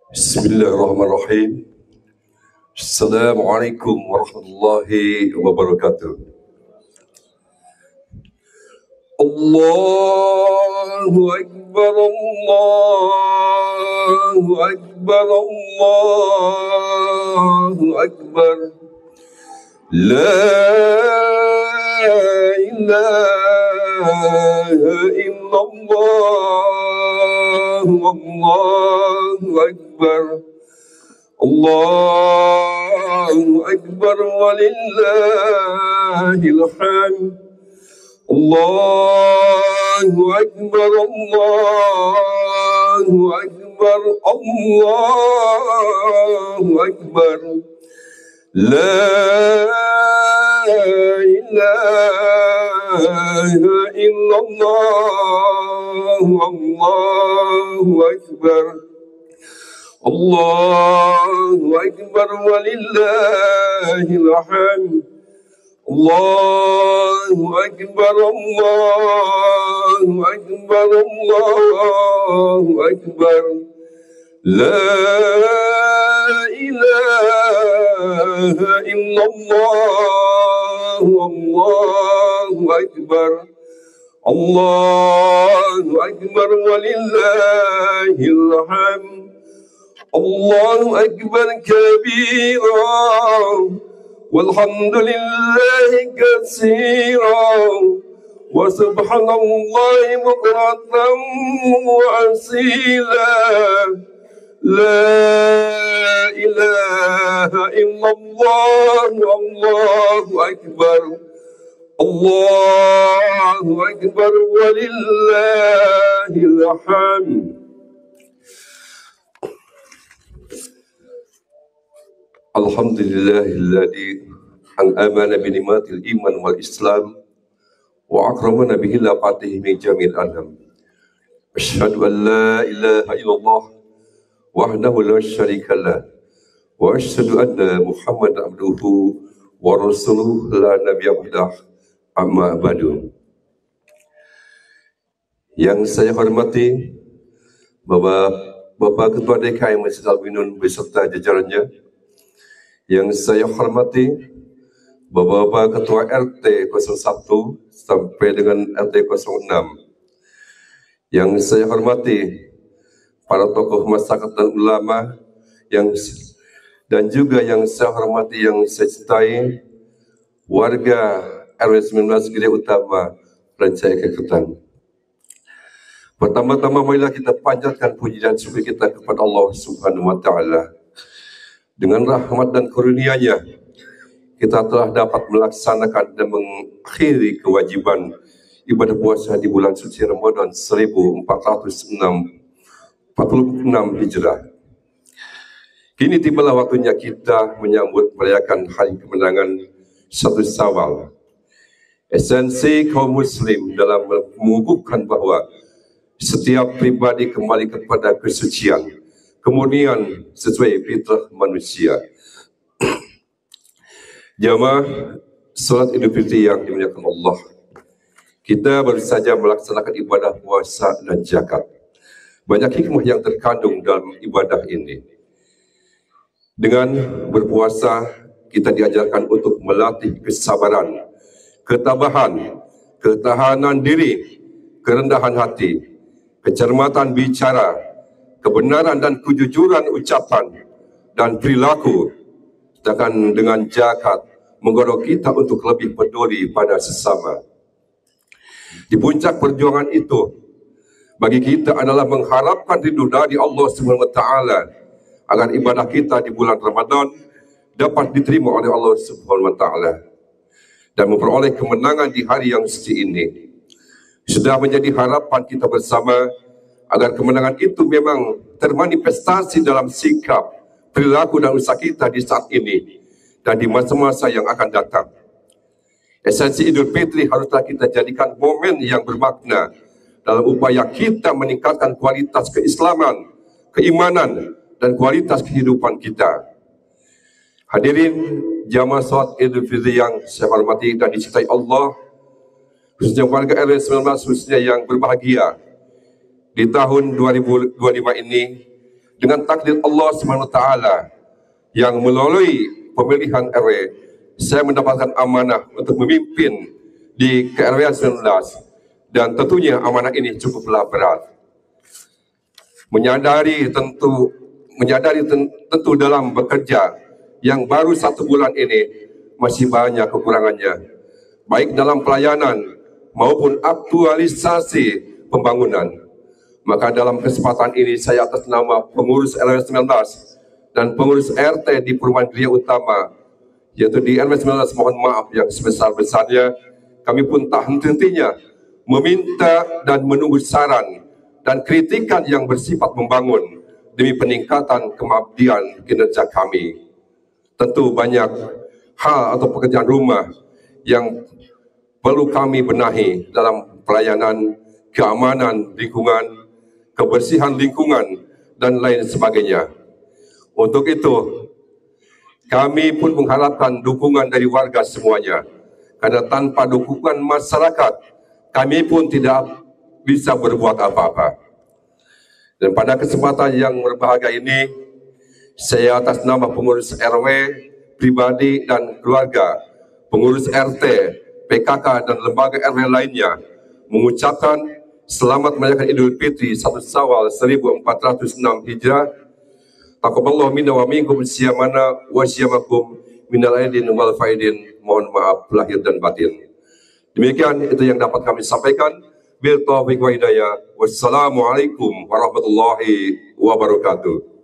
Bismillahirrahmanirrahim. Assalamualaikum warahmatullahi wabarakatuh. Allahu Akbar, Allahu Akbar, Allahu Akbar. La ilaha illallah, Allahu Akbar. Allahu Akbar walillahil hamd. Allahu Akbar, Allahu Akbar, Allahu Akbar. La ilaha illallah, Allahu Akbar. Allahu Akbar walillahil hamd. Allahu Akbar, Allahu Akbar, Allahu Akbar. La ilaha illallah, Allahu Akbar. Allahu Akbar walillahil hamd. Allahu Akbar kabira walhamdulillahi katsiran wa subhanallahi bukratan wa asila. La ilaha illallah, Allahu Akbar. Allahu Akbar walillahil hamd. Alhamdulillahilladzi an'amana bi ni'matil iman wal islam wa akramana bihi la fatihi min jamil alam. Asyhadu an la ilaha illallah wahdahu la syarika lah wa asyhadu anna Muhammadan abduhu wa rasuluhu la nabiyya ba'dah, amma ba'du. Yang saya hormati Bapak Ketua DKM Masjid Al-Mu'minun beserta jajarannya. Yang saya hormati Bapak Ketua RT 01 sampai dengan RT 06. Yang saya hormati para tokoh masyarakat dan ulama dan juga yang saya hormati, yang saya cintai, warga RW 19 Gede Utama Rancaya Keketan. Pertama-tama marilah kita panjatkan puji dan syukur kita kepada Allah Subhanahu wa taala. Dengan rahmat dan karunia-Nya, kita telah dapat melaksanakan dan mengakhiri kewajiban ibadah puasa di bulan suci Ramadan 1446 Hijrah. Kini tibalah waktunya kita menyambut merayakan hari kemenangan 1 Syawal. Esensi kaum muslim dalam mengukuhkan bahwa setiap pribadi kembali kepada kesucian, kemurnian sesuai fitrah manusia. Jamaah salat Idul Fitri yang dimuliakan Allah, kita baru saja melaksanakan ibadah puasa dan zakat. Banyak hikmah yang terkandung dalam ibadah ini. Dengan berpuasa, kita diajarkan untuk melatih kesabaran, ketabahan, ketahanan diri, kerendahan hati, kecermatan bicara, kebenaran dan kejujuran ucapan dan perilaku. Sedangkan dengan zakat mendorong kita untuk lebih peduli pada sesama. Di puncak perjuangan itu, bagi kita adalah mengharapkan ridho dari Allah Subhanahu wa taala agar ibadah kita di bulan Ramadan dapat diterima oleh Allah Subhanahu wa taala dan memperoleh kemenangan di hari yang suci ini. Sudah menjadi harapan kita bersama agar kemenangan itu memang termanifestasi dalam sikap, perilaku dan usaha kita di saat ini dan di masa-masa yang akan datang. Esensi Idul Fitri haruslah kita jadikan momen yang bermakna dalam upaya kita meningkatkan kualitas keislaman, keimanan, dan kualitas kehidupan kita. Hadirin jamaah salat Idul Fitri yang saya hormati dan dicintai Allah, khususnya warga RW 19 khususnya yang berbahagia. Di tahun 2025 ini dengan takdir Allah SWT yang melalui pemilihan RW saya mendapatkan amanah untuk memimpin di KRW 19, dan tentunya amanah ini cukuplah berat. Menyadari tentu dalam bekerja yang baru 1 bulan ini masih banyak kekurangannya, baik dalam pelayanan maupun aktualisasi pembangunan. Maka dalam kesempatan ini saya atas nama pengurus RW 19 dan pengurus RT di Perumahan Gria Utama, yaitu di RW 19, mohon maaf yang sebesar-besarnya. Kami pun tak henti-hentinya meminta dan menunggu saran dan kritikan yang bersifat membangun demi peningkatan kemabdian kinerja kami. Tentu banyak hal atau pekerjaan rumah yang perlu kami benahi dalam pelayanan, keamanan lingkungan, kebersihan lingkungan, dan lain sebagainya. Untuk itu, kami pun mengharapkan dukungan dari warga semuanya, karena tanpa dukungan masyarakat, kami pun tidak bisa berbuat apa-apa. Dan pada kesempatan yang berbahagia ini, saya atas nama pengurus RW, pribadi dan keluarga, pengurus RT, PKK dan lembaga RW lainnya, mengucapkan selamat merayakan Idul Fitri 1 Syawal 1406 Hijrah. Taqabbalallahu minna wa minkum siyamana wa siyamakum minal aidin wal faidin. Mohon maaf lahir dan batin. Demikian itu yang dapat kami sampaikan. Bil taufiq wa hidayah. Wassalamualaikum warahmatullahi wabarakatuh.